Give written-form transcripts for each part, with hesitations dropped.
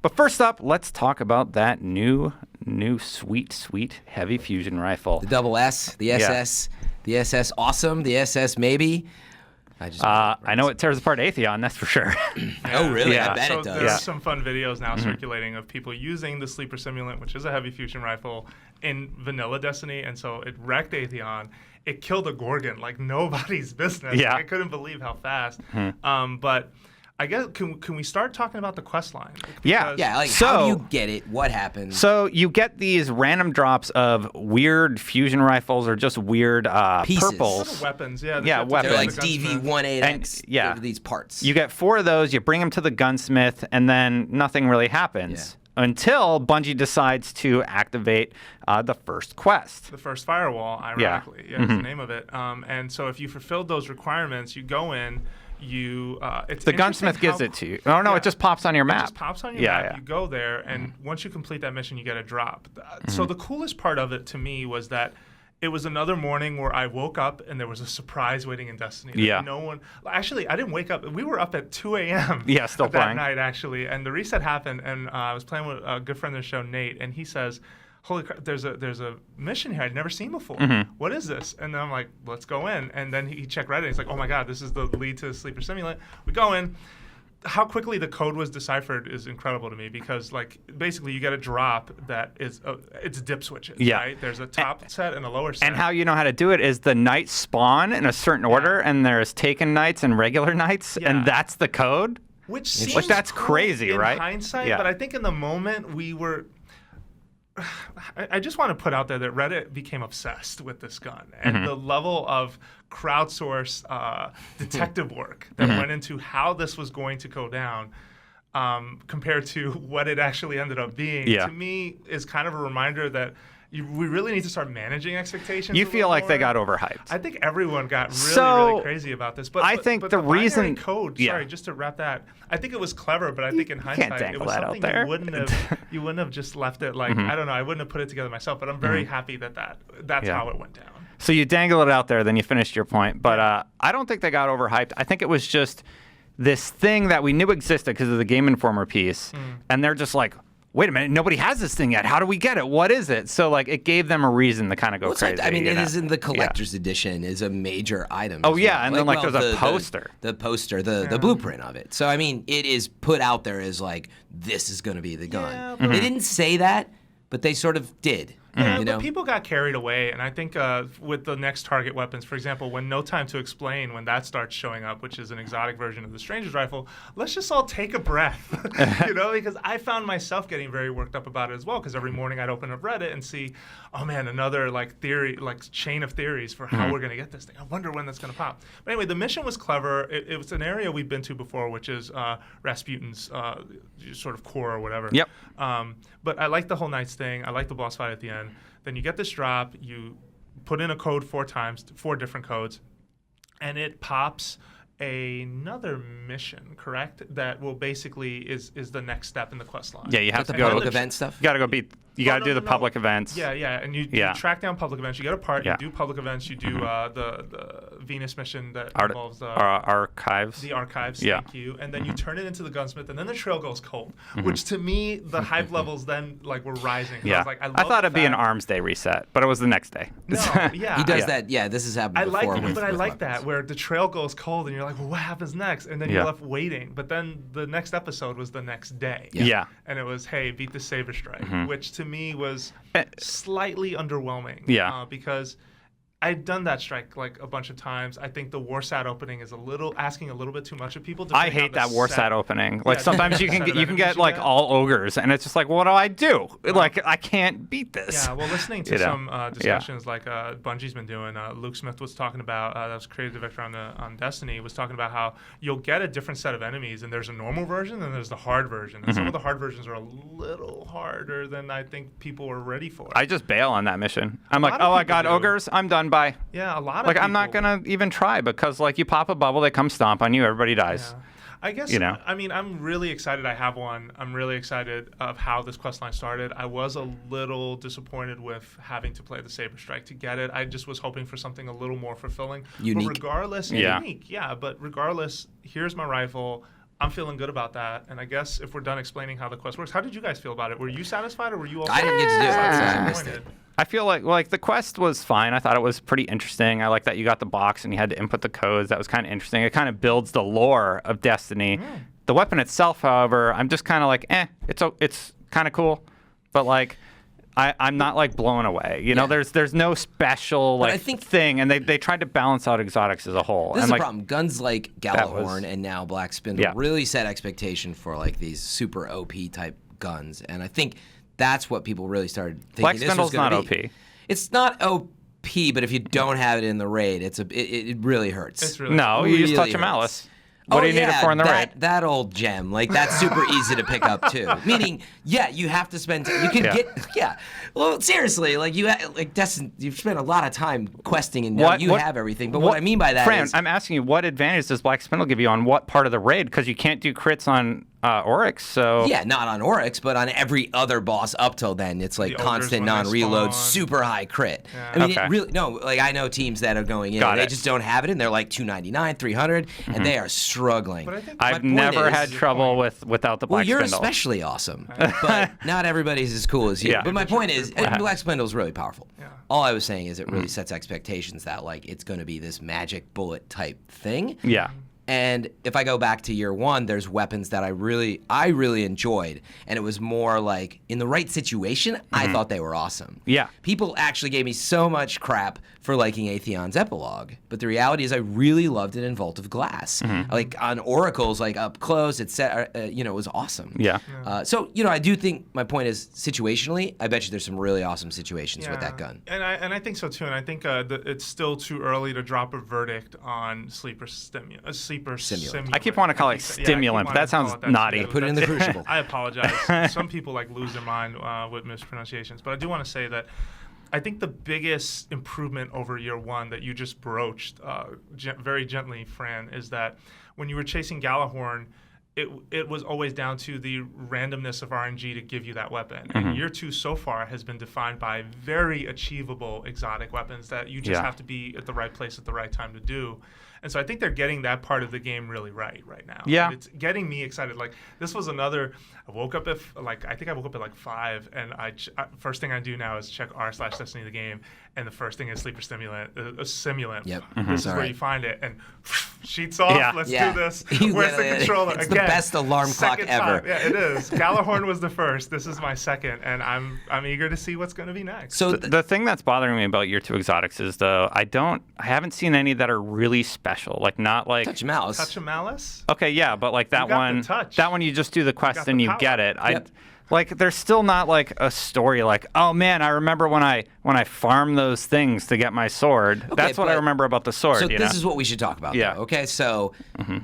But first up, let's talk about that new sweet heavy fusion rifle. The double S, the SS, the SS awesome, the SS maybe. I know it tears apart Atheon, that's for sure. Oh, really? Yeah. I bet So it does. there's some fun videos now circulating of people using the Sleeper Simulant, which is a heavy fusion rifle, in vanilla Destiny, and so it wrecked Atheon. It killed a Gorgon like nobody's business. Yeah. I couldn't believe how fast. But I guess can we start talking about the quest line? Yeah. Yeah, like So- how do you get it? What happens? So you get these random drops of weird fusion rifles or just weird Pieces. purples. Little weapons, yeah. Yeah, the- weapons. They're like the gunsmith. DV-18X. And- yeah. They're these parts. You get 4 of those, you bring them to the gunsmith, and then nothing really happens until Bungie decides to activate the first quest. The first firewall, ironically, is the name of it. And so if you fulfilled those requirements, you go in. It's The gunsmith gives it to you. Oh, no, it just pops on your map. It just pops on your map. You go there, and once you complete that mission, you get a drop. So the coolest part of it to me was that it was another morning where I woke up and there was a surprise waiting in Destiny. Yeah. No one. Actually, I didn't wake up. We were up at 2 a.m. Yeah, still that playing. night actually, and the reset happened, and I was playing with a good friend of the show, Nate, and he says, holy crap, there's a mission here I'd never seen before. What is this? And then I'm like, let's go in. And then he checked Reddit. And he's like, oh my God, this is the lead to the Sleeper Simulant. We go in. How quickly the code was deciphered is incredible to me because, like, basically you get a drop that is it's dip switches. Yeah. Right? There's a top set and a lower set. And how you know how to do it is the knights spawn in a certain order, and there's taken knights and regular knights, and that's the code. Which seems Like, that's cool crazy, in right? hindsight, Yeah. but I think in the moment we were. I just want to put out there that Reddit became obsessed with this gun and the level of crowdsource detective work that went into how this was going to go down compared to what it actually ended up being, to me is kind of a reminder that we really need to start managing expectations. You a feel little like they more. got overhyped. I think everyone got really, So, really crazy about this. But I think but the binary reason- code. yeah. Sorry, just to wrap that. I think it was clever, but I think in can't hindsight, it dangle was that out something there. you wouldn't have just left it like I don't know. I wouldn't have put it together myself. But I'm very happy that's how it went down. So you dangle it out there, then you finished your point. But I don't think they got overhyped. I think it was just this thing that we knew existed because of the Game Informer piece. And they're just like, wait a minute, nobody has this thing yet. How do we get it? What is it? So, like, it gave them a reason to kind of go It's crazy. like, I mean, you it know? is in the collector's edition is a major item. Oh, as yeah, well. and then, like, there's a poster. The poster, the blueprint of it. So, I mean, it is put out there as, like, this is going to be the gun. Yeah, Mm-hmm. They didn't say that, but they sort of did. Yeah, You know? but people got carried away, and I think with the next target weapons, for example, when No Time to Explain, when that starts showing up, which is an exotic version of the Stranger's Rifle, let's just all take a breath, because I found myself getting very worked up about it as well, because every morning I'd open up Reddit and see, oh man, another chain of theories for how we're going to get this thing. I wonder when that's going to pop. But anyway, the mission was clever. It was an area we've been to before, which is Rasputin's sort of core or whatever. Yep. But I like the whole Knights thing. I like the boss fight at the end. Then you get this drop, you put in a code 4 times, 4 different codes, and it pops another mission, correct? That will basically is the next step in the quest line. Yeah, you have the to go. public event stuff? You got to go beat. You got to do the public events. Yeah, and you Yeah. track down public events. You get a part. Yeah. You do public events. You do the Venus mission that involves archives. the archives. Yeah. Thank you. And then you turn it into the gunsmith, and then the trail goes cold. Which to me, the hype levels then were rising. Yeah, I was like, I thought it'd be an Arms Day reset, but it was the next day. No, yeah. He does Yeah. that. Yeah, this has happened I before. like it, but I with like that weapons. where the trail goes cold and you're like, well, what happens next? And then Yeah. you're left waiting. But then the next episode was the next day. Yeah. And it was, hey, beat the Saber Strike, which to me was Eh. slightly underwhelming. Yeah. Because I'd done that strike like a bunch of times. I think the Warsat opening is asking a little bit too much of people. I hate that Warsat opening. Like Yeah, sometimes you the can set of get enemies you like get. all ogres, and it's just like, what do I do? Like I can't beat this. Yeah, well, listening to You know? some discussions like Bungie's been doing, Luke Smith was talking about, that was creative director on Destiny, was talking about how you'll get a different set of enemies, and there's a normal version and there's the hard version. And some of the hard versions are a little harder than I think people were ready for. I just bail on that mission. I'm like, lot of oh, I people got do. ogres. I'm done. Bye. Yeah, a lot of Like people. I'm not gonna even try because like you pop a bubble, they come stomp on you, everybody dies. Yeah. I guess, You know. I mean, I'm really excited I have one. I'm really excited of how this quest line started. I was a little disappointed with having to play the Saber Strike to get it. I just was hoping for something a little more fulfilling. Unique. But regardless, Yeah. unique, yeah. But regardless, here's my rifle. I'm feeling good about that. And I guess if we're done explaining how the quest works, how did you guys feel about it? Were you satisfied, or were you also I didn't get to do it, so I missed disappointed? I feel like the quest was fine. I thought it was pretty interesting. I like that you got the box and you had to input the codes. That was kind of interesting. It kind of builds the lore of Destiny. The weapon itself, however, I'm just kind of like, it's kind of cool, but like, I'm not like blown away. You know, there's no special like thing, and they tried to balance out exotics as a whole. This and is like, the problem. Guns like Galahorn and now Black Spindle really set expectation for like these super OP type guns, and I think that's what people really started thinking. Black this was Spindle's not OP. It's not OP, but if you don't have it in the raid, it really hurts. It's really no, you just touch a malice. What do you need it for in the raid? That old gem, like that's super easy to pick up too. Meaning, you have to spend. You can get. Well, seriously, like Destin, you've spent a lot of time questing, and now you have everything. But what I mean by that Fran, is, I'm asking you, what advantage does Black Spindle give you on what part of the raid? Because you can't do crits on Oryx, so not on Oryx, but on every other boss up till then, it's like constant non-reload, super high crit. Yeah. I mean, it really like I know teams that are going in, and they just don't have it, and they're like 299, 300, and they are struggling. But I think I've never had trouble without the Black Well, you're Spindle. especially awesome, but not everybody's as cool as you. Yeah. But my point is, Black Spindle is really powerful. Yeah. All I was saying is it really sets expectations that like it's going to be this magic bullet type thing. Yeah. And if I go back to year one, there's weapons that I really enjoyed, and it was more like in the right situation, I thought they were awesome. Yeah. People actually gave me so much crap for liking Atheon's epilogue, but the reality is I really loved it in Vault of Glass. Like on Oracles, like up close, it was awesome. Yeah. So I do think my point is situationally, I bet you there's some really awesome situations with that gun. And I think so too. And I think it's still too early to drop a verdict on sleeper simulant. I keep wanting to call it stimulant, but that sounds naughty. Put it in the crucible. I apologize. Some people like lose their mind with mispronunciations, but I do want to say that I think the biggest improvement over year one that you just broached very gently, Fran, is that when you were chasing Galahorn, it was always down to the randomness of RNG to give you that weapon. And year two so far has been defined by very achievable exotic weapons that you just have to be at the right place at the right time to do. And so I think they're getting that part of the game really right now. Yeah. And it's getting me excited. Like this was another. I woke up at 5, and first thing I do now is check r/Destiny the game, and the first thing is sleeper simulant. Yep. This is where you find it, and sheets off. Yeah. Let's do this. You Where's the literally- controller? It's Again, the best alarm clock second ever. time. Yeah, it is. Galahorn was the first. This is my second, and I'm eager to see what's going to be next. So The thing that's bothering me about year two exotics is though I haven't seen any that are really special. Like not like touch mouse. Touch of Malice. Okay, yeah, but like that got one, the touch. that one you just do the quest the and you power. get it. Yep. Like there's still not like a story like, oh man, I remember when I farmed those things to get my sword. That's what I but- remember about the sword. So you this know? is what we should talk about. Yeah. Though, okay. So,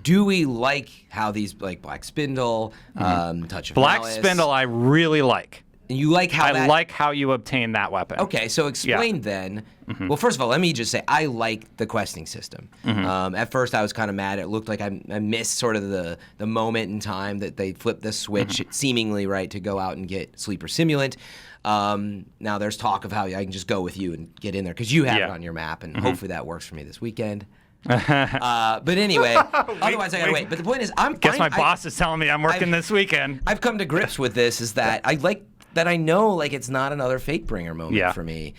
do we like how these like Black Spindle, Touch of Black Malice, Spindle I really like. And you like how I like how you obtain that weapon. Okay, so explain then. Well, first of all, let me just say I like the questing system. At first, I was kind of mad. It looked like I missed sort of the moment in time that they flipped the switch, seemingly right, to go out and get sleeper simulant. Now there's talk of how I can just go with you and get in there because you have it on your map, and hopefully that works for me this weekend. But anyway, otherwise I gotta wait. But the point is, I'm fine. Guess my boss is telling me I'm working this weekend. I've come to grips with this. Is that I like that I know like it's not another Fatebringer moment Yeah. for me.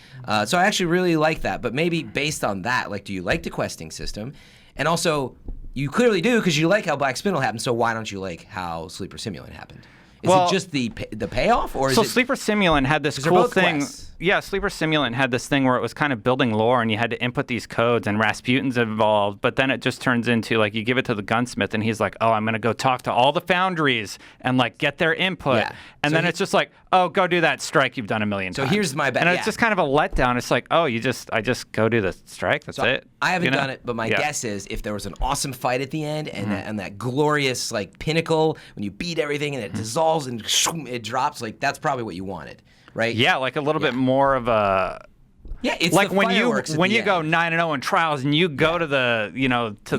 So I actually really like that. But maybe based on that, like, do you like the questing system? And also, you clearly do because you like how Black Spindle happened. So why don't you like how Sleeper Simulant happened? Is Well, it just the payoff, or is So it? Sleeper Simulant had this 'Cause they're cool both thing. quests. Yeah, Sleeper Simulant had this thing where it was kind of building lore, and you had to input these codes, and Rasputin's involved. But then it just turns into like you give it to the gunsmith, and he's like, "Oh, I'm gonna go talk to all the foundries and like get their input." Yeah. And So then it's just like, "Oh, go do that strike you've done a million So times." here's my And yeah. it's just kind of a letdown. It's like, "Oh, I just go do the strike. That's So it." I haven't You know? done it, but my Yeah. guess is if there was an awesome fight at the end and that glorious like pinnacle when you beat everything and it dissolves and it drops, like that's probably what you wanted, right? Yeah, like a little bit more of a. Yeah, it's like the when fireworks at when the you go end. 9-0 in trials and you go to the get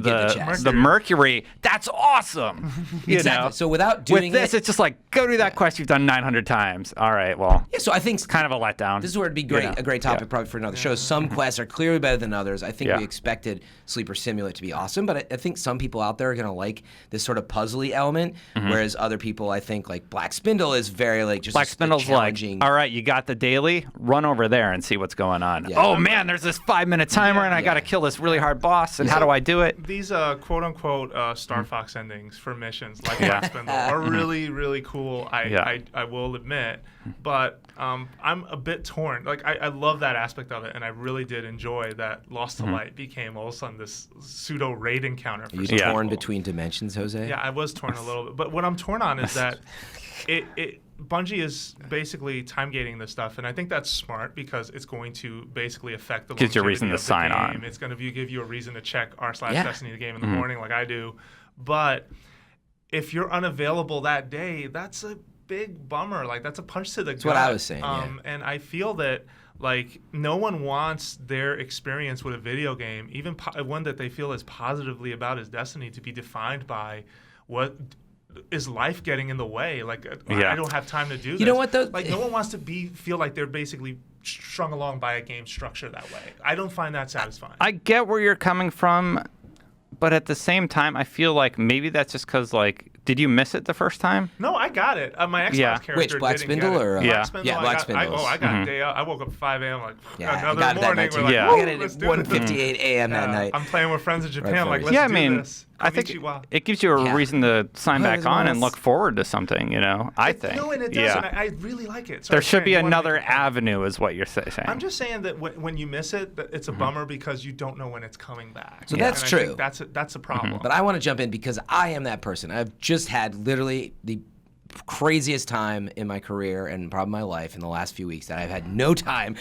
the chest. the Mercury. That's awesome. You Exactly. know? So without doing with this, it, it's just like go do that quest you've done 900 times. All right, well, yeah. So I think it's kind of a letdown. this is where it'd be great, You know? a great topic probably for another show. Some quests are clearly better than others. I think Yeah. we expected Sleeper Simulant to be awesome, but I think some people out there are gonna like this sort of puzzly element, whereas other people, I think, like Black Spindle is very like just Black Spindle's like, challenging. all right, you got the daily, run over there and see what's going on. Yeah. Oh man, there's this 5-minute timer and I got to kill this really hard boss. And how do I do it? These quote unquote Star Fox endings for missions like Black Spindle are really, really cool. I will admit, but I'm a bit torn. Like I love that aspect of it, and I really did enjoy that Lost to Light became all of a sudden this pseudo raid encounter. For Are you some torn people. between dimensions, Jose? Yeah, I was torn a little bit, but what I'm torn on is that Bungie is basically time gating this stuff, and I think that's smart because it's going to basically affect the Gives you a reason longevity to of the sign game. on. It's going to give you a reason to check Yeah. r/Destiny the game in the morning like I do. But if you're unavailable that day, that's a big bummer. Like that's a punch to the gut. That's what I was saying. And I feel that like no one wants their experience with a video game, even one that they feel as positively about as Destiny, to be defined by what is life getting in the way. Like I don't have time to do this. You know what though? Like no one wants to feel like they're basically strung along by a game structure that way. I don't find that satisfying. I get where you're coming from, but at the same time, I feel like maybe that's just because, like, did you miss it the first time? No, I got it. My Xbox character Which, Black didn't Spindle get it. or Yeah. Black Spindle, Yeah, Black I Spindle's. got a day out. I woke up at 5 a.m. like Yeah, another I got it morning. that night too. We're like, Yeah. I "Woo, got it let's at do 1:58 this." a.m. that night. I'm playing with friends in Japan. Right Like, for let's Yeah, I do mean, this. I think Konnichiwa. it gives you a Yeah. reason to sign Well, back as on well and as- look forward to something, you know? I think. No, and it does. Yeah. And I really like it. There should be You wanna another make a point. avenue, is what you're saying. I'm just saying that when you miss it, that it's a bummer because you don't know when it's coming back. So And that's I true. think that's a problem. But I want to jump in because I am that person. I've just had literally the craziest time in my career and probably my life in the last few weeks that I've had no time.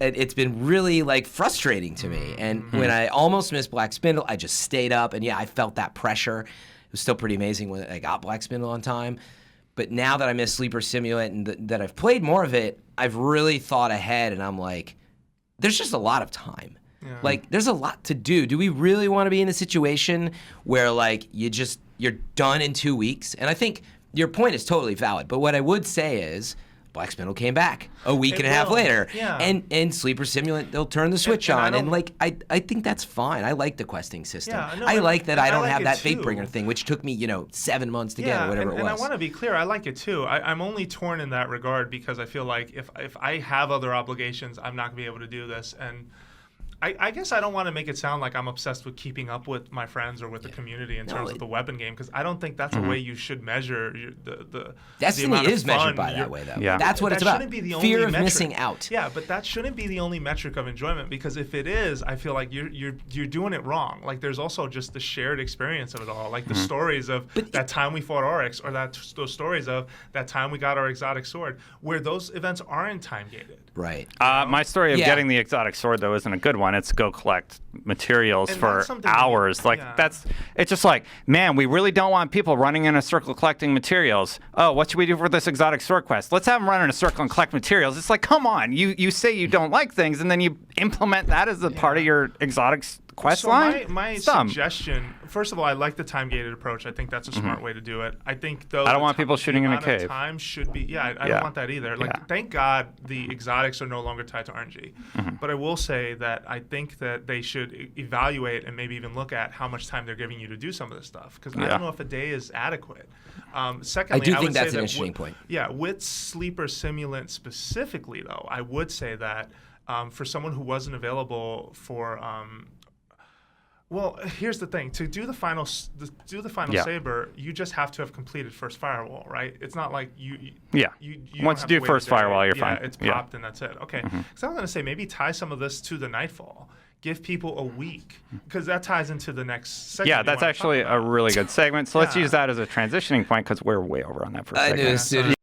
And it's been really like frustrating to me. And when I almost missed Black Spindle, I just stayed up and I felt that pressure. It was still pretty amazing when I got Black Spindle on time. But now that I miss Sleeper Simulant and that I've played more of it, I've really thought ahead and I'm like, there's just a lot of time. Yeah. Like, there's a lot to do. Do we really want to be in a situation where, like, you're done in 2 weeks? And I think your point is totally valid. But what I would say is, Black Spindle came back a week and a half will. later. Yeah. And Sleeper Simulant, they'll turn the switch and I on. don't- And, like, I think that's fine. I like the questing system. Yeah, no, I and- like that and I I don't like have it that too. Fatebringer thing, which took me, 7 months to get or whatever it was. And I want to be clear, I like it too. I'm only torn in that regard because I feel like if I have other obligations, I'm not going to be able to do this. And I guess I don't want to make it sound like I'm obsessed with keeping up with my friends or with the community in terms of the weapon game, because I don't think that's a way you should measure the Destiny amount of is measured fun by that you're- way, though. Yeah. That's what That it's about. shouldn't be the Fear only of metric. missing out. Yeah, but that shouldn't be the only metric of enjoyment, because if it is, I feel like you're doing it wrong. Like there's also just the shared experience of it all, like the stories of that time we fought Oryx, or those stories of that time we got our exotic sword, where those events aren't time gated. Right. My story of Yeah. getting the exotic sword, though, isn't a good one. It's go collect materials And for that's something hours. Like, yeah. it's just like, man, we really don't want people running in a circle collecting materials. Oh, what should we do for this exotic sword quest? Let's have them run in a circle and collect materials. It's like, come on. You say you don't like things, and then you implement that as a part of your exotic quest So line? my It's dumb. suggestion, first of all, I like the time gated approach. I think that's a smart way to do it. I think though I don't the want people shooting in a amount of cave. Time should be I Yeah. don't want that either. Like Yeah. thank God the exotics are no longer tied to RNG. Mm-hmm. But I will say that I think that they should evaluate and maybe even look at how much time they're giving you to do some of this stuff, because I Yeah. don't know if a day is adequate. Secondly, I do would think that's say an that interesting point. Yeah, with Sleeper Simulant specifically, though, I would say that for someone who wasn't available for well, here's the thing: to do the final Yeah. saber, you just have to have completed first firewall, right? It's not like you Yeah. You Once don't you have do to wait first a day. firewall, you're yeah, fine. It's Yeah. popped and that's it. Okay. So I'm gonna say maybe tie some of this to the Nightfall. Give people a week, because that ties into the next segment. Yeah, we that's wanna actually talk a about. really good segment. So let's Yeah. use that as a transitioning point, because we're way over on that first I knew segment. as soon as